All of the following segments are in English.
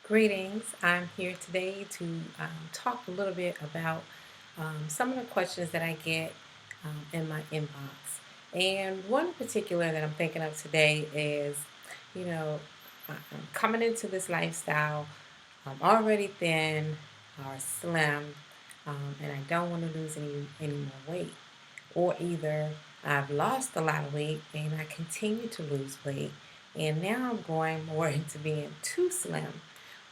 Greetings. I'm here today to talk a little bit about some of the questions that I get in my inbox. And one in particular that I'm thinking of today is, you know, I'm coming into this lifestyle. I'm already thin or slim, and I don't want to lose any more weight. Or either I've lost a lot of weight and I continue to lose weight, and now I'm going more into being too slim.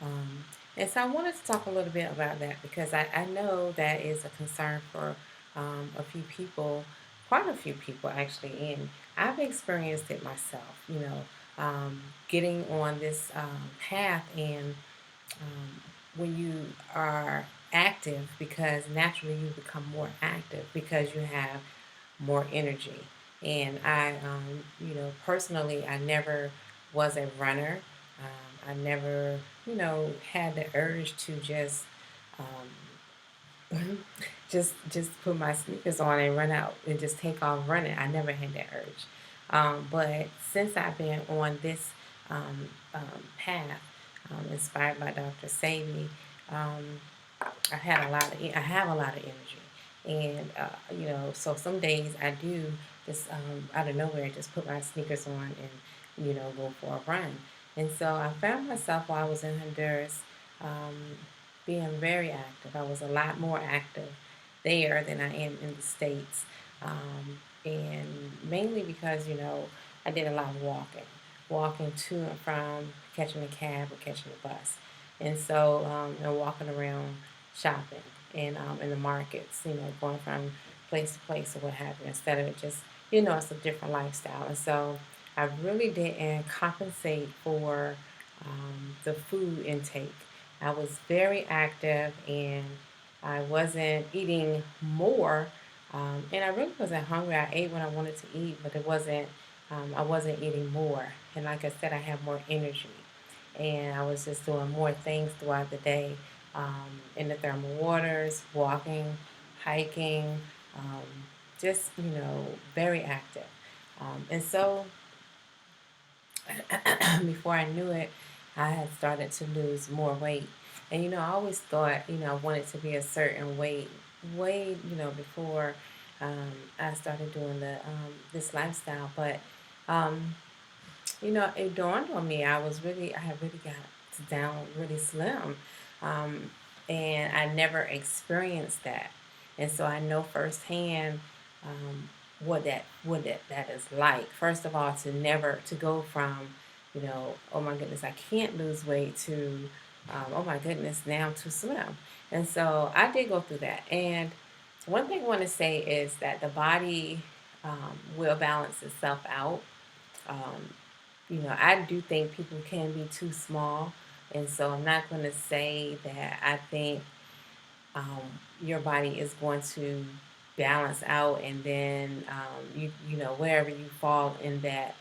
Um, and so I wanted to talk a little bit about that because I know that is a concern for a few people, quite a few people actually, and I've experienced it myself, getting on this path and when you are active, because naturally you become more active because you have more energy. And personally, I never was a runner. I never, had the urge to just put my sneakers on and run out and just take off running. I never had that urge. But since I've been on this path, inspired by Dr. Sebi, um, I have a lot of energy, and so some days I do just out of nowhere just put my sneakers on and go for a run. And so I found myself while I was in Honduras being very active. I was a lot more active there than I am in the States, and mainly because I did a lot of walking to and from, catching a cab or catching a bus, and so and walking around shopping and in the markets, going from place to place or what have you, instead of it just, it's a different lifestyle. And so I really didn't compensate for the food intake. I was very active and I wasn't eating more. And I really wasn't hungry. I ate when I wanted to eat, but I wasn't eating more. And like I said, I have more energy. And I was just doing more things throughout the day, in the thermal waters, walking, hiking, um, just, very active. And so before I knew it, I had started to lose more weight. And, I always thought, I wanted to be a certain weight, way, before I started doing this lifestyle. But, um, it dawned on me. I had really got down really slim. Um, and I never experienced that. And so I know firsthand what that is like. First of all, to go from, oh my goodness, I can't lose weight to, oh my goodness, now I'm too slim. And so I did go through that. And one thing I want to say is that the body will balance itself out. Um, I do think people can be too small. And so I'm not going to say that I think your body is going to balance out, and then wherever you fall in that,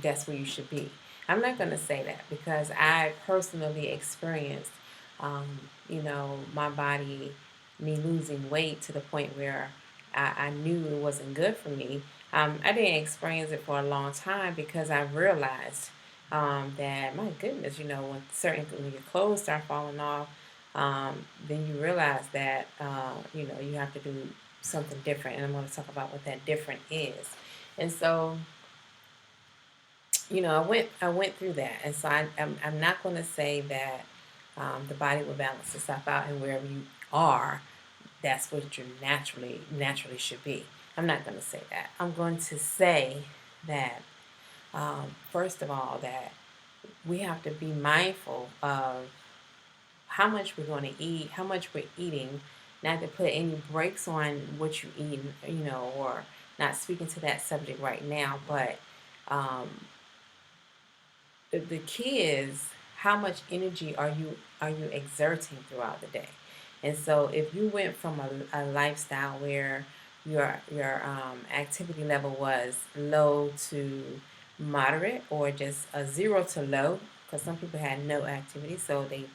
that's where you should be. I'm not going to say that because I personally experienced, my body, me losing weight to the point where I knew it wasn't good for me. I didn't experience it for a long time because I realized that, my goodness, when your clothes start falling off, then you realize that you have to do something different, and I'm going to talk about what that different is. And so I went through that, and so I'm not going to say that the body will balance itself out, and wherever you are, that's what you naturally should be. I'm not going to say that. I'm going to say that first of all, that we have to be mindful of how much we're going to eat, how much we're eating, not to put any brakes on what you eat, or not speaking to that subject right now. But um, the key is, how much energy are you exerting throughout the day. And so if you went from a lifestyle where your activity level was low to moderate, or just a zero to low, because some people had no activity, so they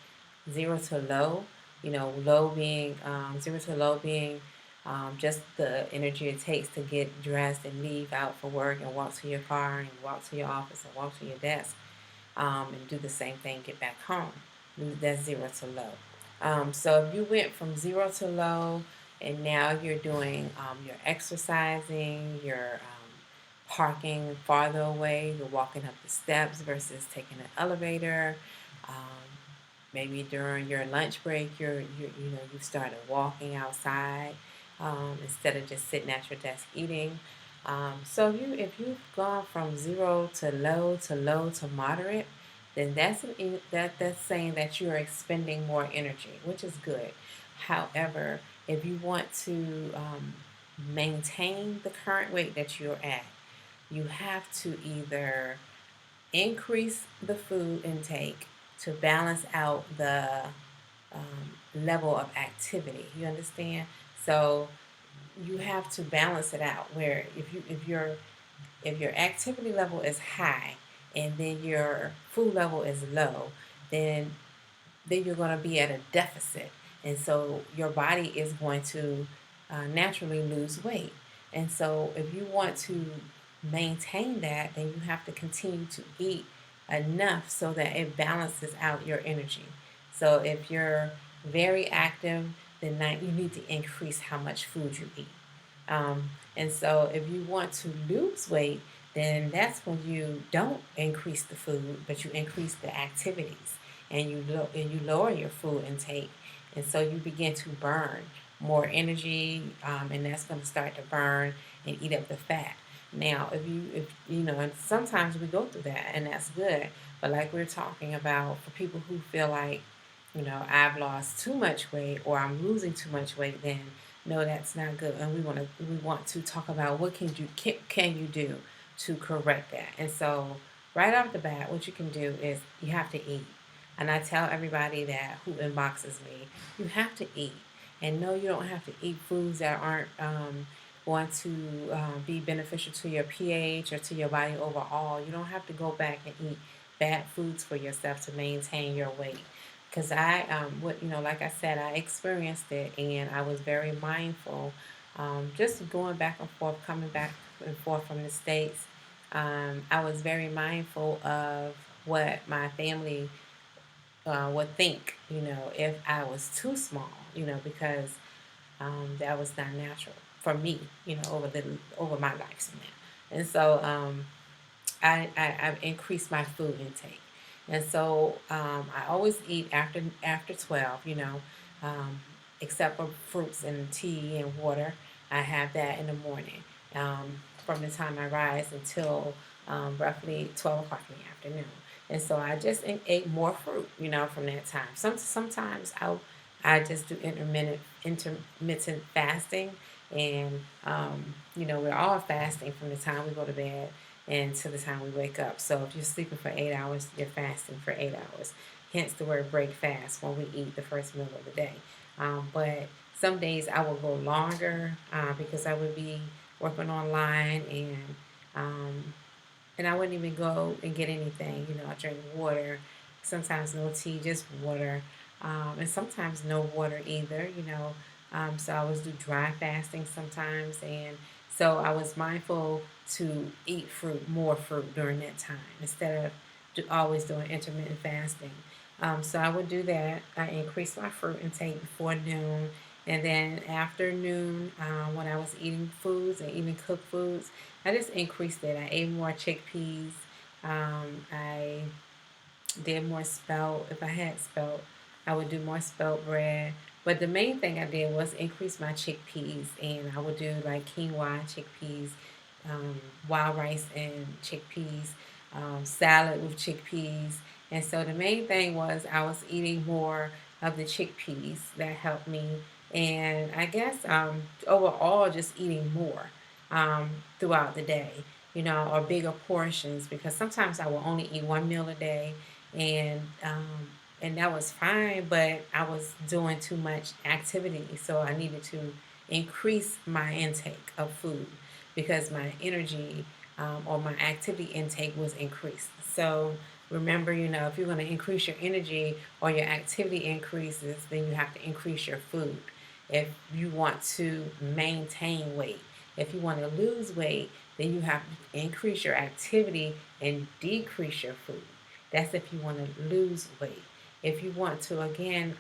zero to low, low being zero to low being just the energy it takes to get dressed and leave out for work and walk to your car and walk to your office and walk to your desk, and do the same thing, get back home. That's zero to low. So if you went from zero to low, and now you're doing, you're exercising, you're parking farther away, you're walking up the steps versus taking an elevator. Um, Maybe during your lunch break, you started walking outside, instead of just sitting at your desk eating. So if you've gone from zero to low to moderate, then that's saying that you are expending more energy, which is good. However, if you want to maintain the current weight that you're at, you have to either increase the food intake to balance out the level of activity. You understand? So you have to balance it out. Where if your activity level is high and then your food level is low, then you're going to be at a deficit, and so your body is going to naturally lose weight. And so if you want to maintain that, then you have to continue to eat enough so that it balances out your energy. So if you're very active, then you need to increase how much food you eat. And so if you want to lose weight, then that's when you don't increase the food, but you increase the activities, and you lower your food intake, and so you begin to burn more energy, and that's going to start to burn and eat up the fat. Now, if and sometimes we go through that, and that's good. But like we're talking about, for people who feel like, I've lost too much weight or I'm losing too much weight, then no, that's not good. And we want to talk about what can you do to correct that. And so right off the bat, what you can do is you have to eat. And I tell everybody that who inboxes me, you have to eat. And no, you don't have to eat foods that aren't going to be beneficial to your pH or to your body overall. You don't have to go back and eat bad foods for yourself to maintain your weight. Because like I said, I experienced it, and I was very mindful. Just going back and forth, coming back and forth from the States, I was very mindful of what my family would think, if I was too small, because that was not natural for me, over my lifespan. And so I've increased my food intake. And so I always eat after 12, um, except for fruits and tea and water. I have that in the morning, from the time I rise until roughly 12 o'clock in the afternoon. And so I just ate more fruit, from that time. Sometimes I just do intermittent fasting, and we're all fasting from the time we go to bed and to the time we wake up. So if you're sleeping for 8 hours, you're fasting for 8 hours. Hence the word break fast when we eat the first meal of the day. But some days I will go longer because I would be working online, um, and I wouldn't even go and get anything. I drink water, sometimes no tea, just water, and sometimes no water either. So I was do dry fasting sometimes, and so I was mindful to eat more fruit during that time instead of always doing intermittent fasting. So I would do that. I increased my fruit intake before noon, and then after noon, when I was eating foods and eating cooked foods, I just increased it. I ate more chickpeas. I did more spelt. If I had spelt, I would do more spelt bread. But the main thing I did was increase my chickpeas, and I would do like quinoa, chickpeas, wild rice and chickpeas, salad with chickpeas. And so the main thing was I was eating more of the chickpeas that helped me. And I guess overall, just eating more throughout the day, or bigger portions, because sometimes I will only eat one meal a day, and that was fine, but I was doing too much activity, so I needed to increase my intake of food because my energy or my activity intake was increased. So remember, if you're going to increase your energy or your activity increases, then you have to increase your food. If you want to maintain weight, if you want to lose weight, then you have to increase your activity and decrease your food. That's if you want to lose weight. If you want to, again,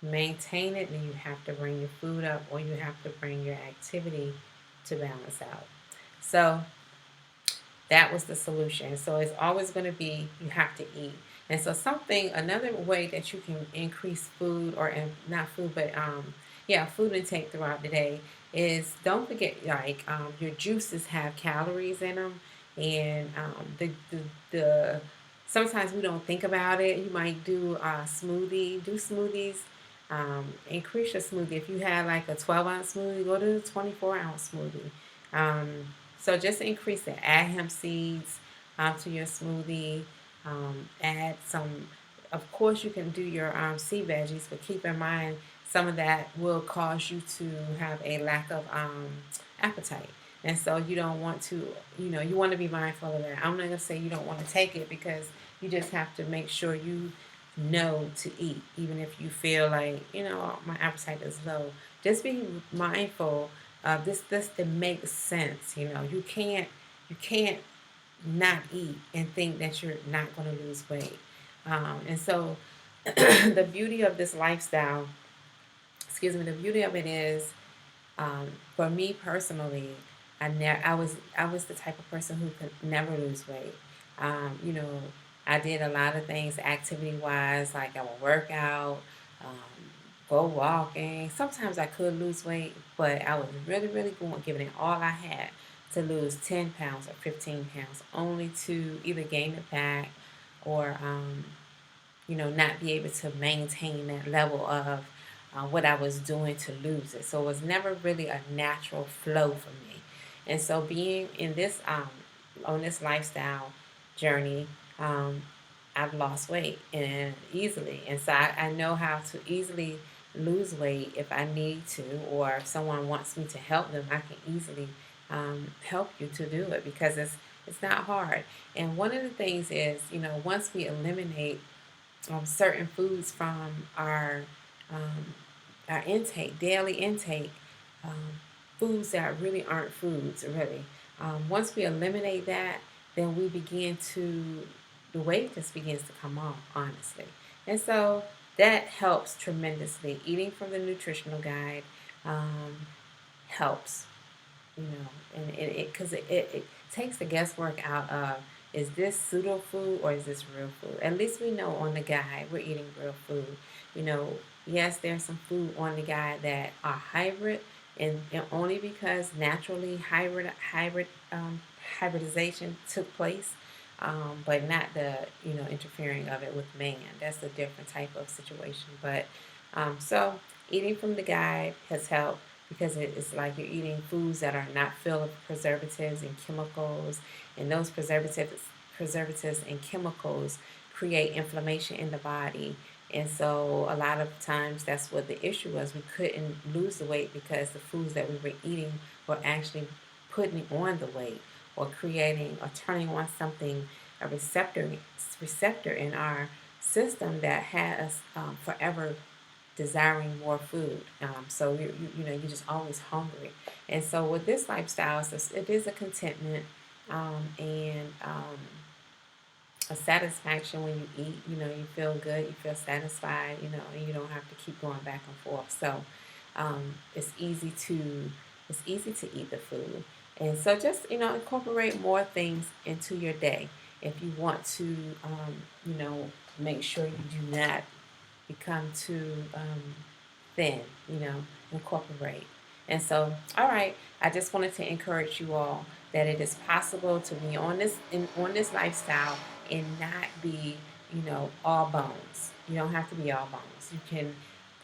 maintain it, then you have to bring your food up or you have to bring your activity to balance out. So that was the solution. So it's always going to be you have to eat. And so another way that you can increase food or not food, but yeah, food intake throughout the day is don't forget like your juices have calories in them, and the sometimes we don't think about it. You might do a smoothie, do smoothies. Increase your smoothie. If you have like a 12-ounce smoothie, go to a 24-ounce smoothie. Um, so just increase it. Add hemp seeds to your smoothie. Add some. Of course, you can do your sea veggies, but keep in mind some of that will cause you to have a lack of appetite. And so you don't want to, you want to be mindful of that. I'm not gonna say you don't want to take it because you just have to make sure you know to eat, even if you feel like my appetite is low. Just be mindful of this. It makes sense. You can't not eat and think that you're not going to lose weight. And so the beauty of this lifestyle, excuse me, the beauty of it is, for me personally, I was the type of person who could never lose weight. I did a lot of things activity wise, like I would work out, go walking. Sometimes I could lose weight, but I was really, really going, giving it all I had to lose 10 pounds or 15 pounds, only to either gain it back or not be able to maintain that level of what I was doing to lose it. So it was never really a natural flow for me. And so being in this on this lifestyle journey, um, I've lost weight and easily. And so I know how to easily lose weight if I need to, or if someone wants me to help them, I can easily help you to do it because it's not hard. And one of the things is, once we eliminate certain foods from um, our intake, daily intake, um, foods that really aren't foods, really. Once we eliminate that, then the weight just begins to come off, honestly. And so that helps tremendously. Eating from the nutritional guide um, helps, and it takes the guesswork out of, is this pseudo food or is this real food? At least we know on the guide we're eating real food. Yes, there's some food on the guide that are hybrid, and only because naturally hybridization took place, but not the interfering of it with man. That's a different type of situation. But so eating from the guide has helped because it's like you're eating foods that are not filled with preservatives and chemicals, and those preservatives and chemicals create inflammation in the body. And so a lot of times that's what the issue was. We couldn't lose the weight because the foods that we were eating were actually putting on the weight or creating or turning on something, a receptor in our system that had us forever desiring more food. So you're just always hungry. And so with this lifestyle, it is a contentment, and a satisfaction when you eat. You feel good, you feel satisfied, and you don't have to keep going back and forth. So it's easy to eat the food. And so just incorporate more things into your day if you want to you know make sure you do not become too thin, incorporate. And so, all right, I just wanted to encourage you all that it is possible to be on this lifestyle and not be, all bones. You don't have to be all bones. You can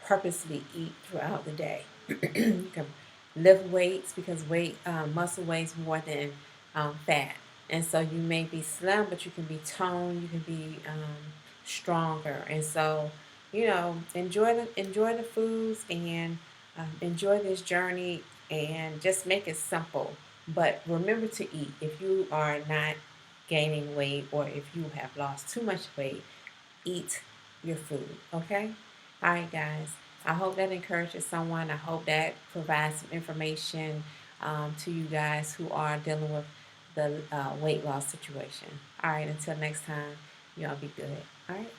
purposely eat throughout the day. You can lift weights because muscle weighs more than fat. And so you may be slim, but you can be toned. You can be stronger. And so enjoy the foods and enjoy this journey and just make it simple. But remember to eat. If you are not gaining weight or if you have lost too much weight, eat your food. Okay? All right, guys. I hope that encourages someone. I hope that provides some information to you guys who are dealing with the weight loss situation. All right, until next time, y'all be good. All right.